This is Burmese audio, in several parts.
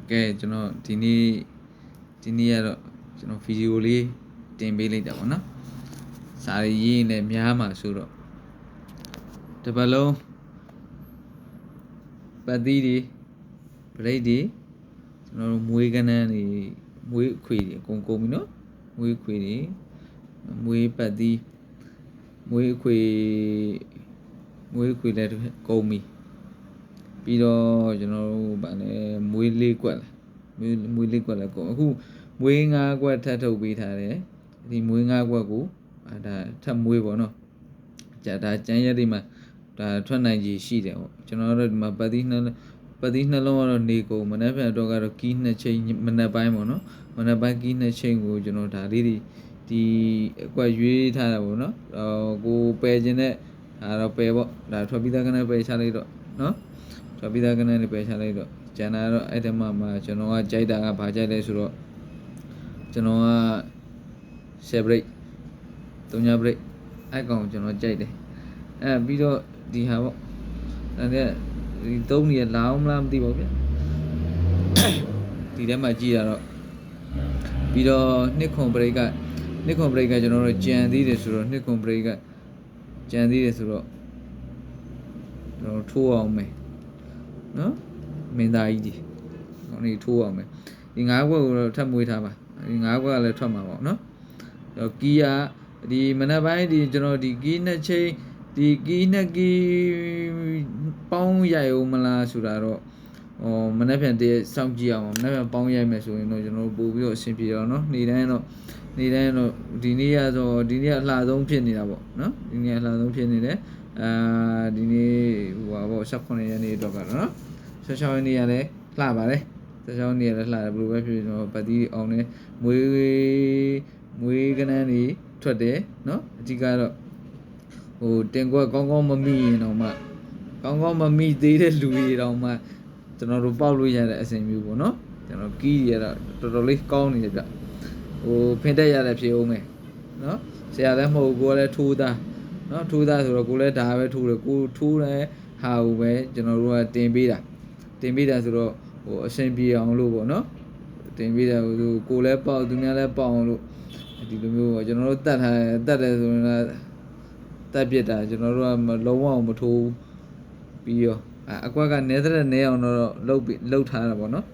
ကဲကျွန်တော်ဒီနေ့ကတော့ကျွန်တော်ဗီဒီယိုလေးတင်ပေးလိုက်တာပေါ့နော်စာရေးနဲ့များမှာဆိုတော့တပတ်လုံးပတ်သီးတွေဗရိတ်တွေကျွန်တော်တို့မွေးကနန်းတွေမွေးခွေတွေအကုန်ကုန်ပြီနော်မွေးခွေတွေမွေးပတ်သီးမွေးခွေလည်းကုန်ပြီပြီးတော့ကျွန်တော်တို့ဗာလဲမွေးလေးကွက်လာမွေးလေးကွက်လည်းကုန်အခုမွေး5ကွက်ထပ်ထုတ်ပေးထားတယ်ဒီမွေး5ကွက်ကိုဒါထပ်မွေးပေါ့နော်ဒါကျန်းရက်တွေမှာဒါထွက်နိုင်ကြီးရှိတယ်ပေါ့ကျွန်တော်တို့ဒီမှာပတ်သီးနှလုံးကတော့နေကုန်မနေ့ပြန်တော့ကတော့ကီး2ချိန်မနေ့ပိုင်းပေါ့နော်မနေ့ပိုင်းကီး2ချိန်ကိုကျွန်တော်ဒါလေးတွေဒီအကွက်ရွေးထားတာပေါ့နော်ကိုပယ်ခြင်းနဲ့တော့ပယ်ပေါ့ဒါထွက်ပြီးသားကနပယ်ချလိုက်တော့နော်ထွက်ပြီးသားကနတွေပယ်ချလိုက်တော့ကျန်တာတော့အဲ့ဒီမှာကျွန်တော်ကကြိုက်တာကဘာကြိုက်လဲဆိုတော့ကျွန်တော်က10 break 3 break အဲ့ကောင်ကျွန်တော်ကြိုက်တယ်ပြီးတော့ဒီဟာပေါ့ဒါနဲ့ဒီ3နေလာအောင်မလားမသိပါဘူးဗျဒီထဲမှာကြည့်တာတော့ပြီးတော့နှစ်ခွန် break ကကျွန်တော်တို့ကြံသေးတယ်ဆိုတော့နှစ်ခွန် break ကကြံသေးတယ်ဆိုတော့ကျွန်တော်ထိုးအောင်မယ်နော်မင်းသားကြီးဒီခေါင်းလေးထိုးအောင်မယ်ဒီ5ခွက်ကိုတော့ထပ်မွေးထားပါဒီ5ခွက်ကလည်းထွက်မှာပေါ့နော်ကီးကဒီမနက်ပိုင်းဒီကျွန်တော်ဒီကီး2ချိန်ဒီကီး2ကီးပေါင်းရိုက်အောင်မလားဆိုတာတော့မနက်ဖြန်တည်းစောင့်ကြည့်အောင်မနက်ဖြန်ပေါင်းရိုက်မယ်ဆိုရင်တော့ကျွန်တော်ပို့ပြီးတော့အဆင်ပြေတော့နော်နေ့တိုင်းတော့ဒီနေ့အလှဆုံးဖြစ်နေတာပေါ့နော်ဒီနေ့အလှဆုံးဖြစ်နေတယ်ဒီနေ့ဟိုပါပေါ့18ရက်နေ့တော့ကတော့နော်16ရက်နေ့ကလည်းလှပါတယ်16ရက်နေ့ကလည်းလှတယ်ဘယ်လိုပဲဖြစ်ကျွန်တော်ပတ်သီးအောင်နေမွေးကနန်းတွေထွက်တယ်နော်အဓိကတော့ဟိုတင်ကွက်ကောင်းမမိရင်တော့မှကောင်းမမိသေးတဲ့လူတွေတော့မှကျွန်တော်တို့ပေါက်လို့ရတဲ့အစဉ်မျိုးပေါ့နော်ကျွန်တော်ကီးတွေကတော့တော်တော်လေးကောင်းနေတယ်ဗျဟိုဖင်တက်ရတဲ့ဖြစ်အောင်မယ်နော်ဆရာလည်းမဟုတ်ကိုလည်းထိုးသားနော်ထိုးသားဆိုတော့ကိုလည်းဒါပဲထိုးတယ်ကိုထိုးတဲ့ဟာကိုပဲကျွန်တော်တို့ကတင်ပေးတာဆိုတော့ဟိုအရှင်ပြေအောင်လို့ပေါ့နော်တင်ပေးတာဟိုကိုလည်းပေါက်သူများလည်းပေါက်အောင်လို့ဒီလိုမျိုးပေါ့ကျွန်တော်တို့တတ်တယ်ဆိုရင်လည်းတက်ပြစ်တာကျွန်တော်တို့ကလုံးဝမထိုးပြီးရောအကွက်ကနဲအောင်တော့လှုပ်ထားတာပေါ့နော်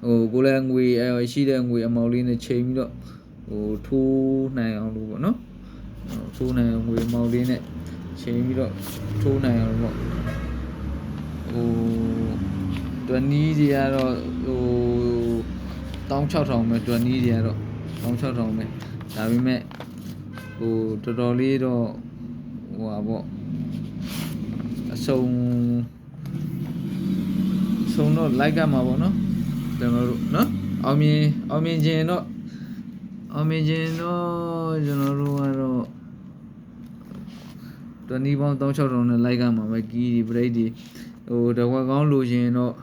ဟိုကိုလည်းငွေရှိတဲ့ငွေအမောက်လေးနဲ့ချိန်ပြီးတော့ဟိုထိုးနိုင်အောင်လို့ပေါ့နော်ထိုးနိုင်အောင်ငွေအမောက်လေးနဲ့ချိန်ပြီးတော့ထိုးနိုင်အောင်ပေါ့ဟိုတွန်နီးတွေကတော့ဟို16000ပဲတွန်နီးတွေကတော့16000ပဲဒါပေမဲ့ဟိုတော်တော်လေးတော့ဟိုပါပေါ့အဆုံးတော့လိုက်ကမှာပေါ့နော်ကျွန်တော်တို့နော်အောင်မြင်ခြင်းတော့ကျွန်တော်တို့ကတော့တွန်နီးပေါင်း16000နဲ့လိုက်ကမှာပဲကီးဒီဘရိတ်ဒီဟိုတဝက်ကောင်းလိုချင်တော့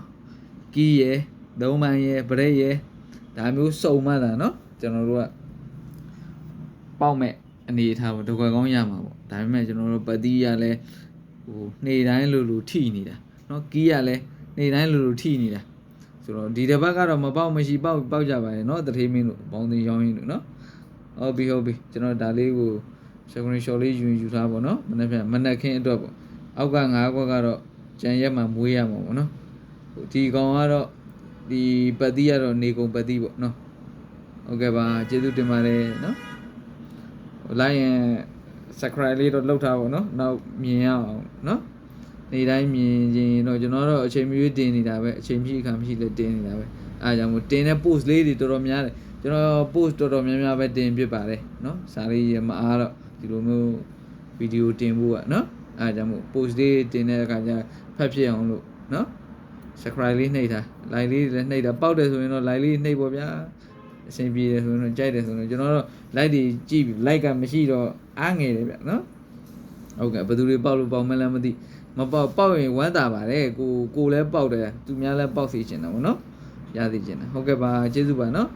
ကီးရယ်3မိုင်ရယ်ဘရိတ်ရယ်ဒါမျိုးစုံမှလာနော်ကျွန်တော်တို့ကပေါက်မဲ့အနေထားပေါ့တဝက်ကောင်းရမှာပေါ့ဒါပေမဲ့ကျွန်တော်တို့ပတ်သီးရလဲဟိုနေ့တိုင်းလိုထိနေတာနော်ကီးရလဲနေ့တိုင်းလိုထိနေတာဆိုတော့ဒီတစ်ပတ်ကတော့မပေါက်မရှိပေါက်ကြပါရဲ့နော်တထေးမင်းတို့ဘောင်းသိရောင်းရင်းတို့နော်ဟုတ်ပြီကျွန်တော်ဒါလေးကိုsecondary shot လေးယူထားပါနော်မနေ့ခင်းအတွက်ပေါ့အောက်က5ခွက်ကတော့ကြံရက်မှာမွေးရမှာပေါ့နော်ဒီကောင်ကတော့ဒီပတ်သီးကတော့နေကုန်ပတ်သီးပေါ့နော်ဟုတ်ကဲ့ပါကျေးဇူးတင်ပါတယ်နော်လိုက်ရင် subscribe လေးတော့လုပ်ထားပါနော်နောက်မြင်ရအောင်နော်နေ့တိုင်းမြင်ရင်တော့ကျွန်တော်တော့အချိန်မရွေးတင်နေတာပဲအချိန်မရှိခါမရှိလဲတင်နေတာပဲအားကြောင့်မို့တင်တဲ့ post လေးတွေတော်တော်များတယ်ကျွန်တော် post တော်တော်များများပဲတင်ပြပါတယ်နော်စာလေးရမအားတော့ဒီလိုမျိုးဗီဒီယိုတင်ဖို့ကနော်အားကြောင့်မို့ post လေးတင်တဲ့အခါကျဖတ်ဖြစ်အောင်လို့နော် subscribe လေးနှိပ်ထား like လေးလည်းနှိပ်တာပေါက်တယ်ဆိုရင်တော့ like လေးနှိပ်ပေါ့ဗျာအဆင်ပြေတယ်ဆိုရင်တော့ကြိုက်တယ်ဆိုရင်ကျွန်တော်တော့ like တွေကြည့်ပြီး like ကမရှိတော့အားငယ်တယ်ဗျနော်ဟုတ်ကဲ့ဘယ်သူတွေပေါက်လို့ပေါက်မလဲမသိမပေါက်ရင်ဝမ်းသာပါတယ်ကိုလည်းပေါက်တယ်သူများလည်းပေါက်စီချင်တယ်ဗောနော်ရသိချင်တယ်ဟုတ်ကဲ့ပါကျေးဇူးပါနော်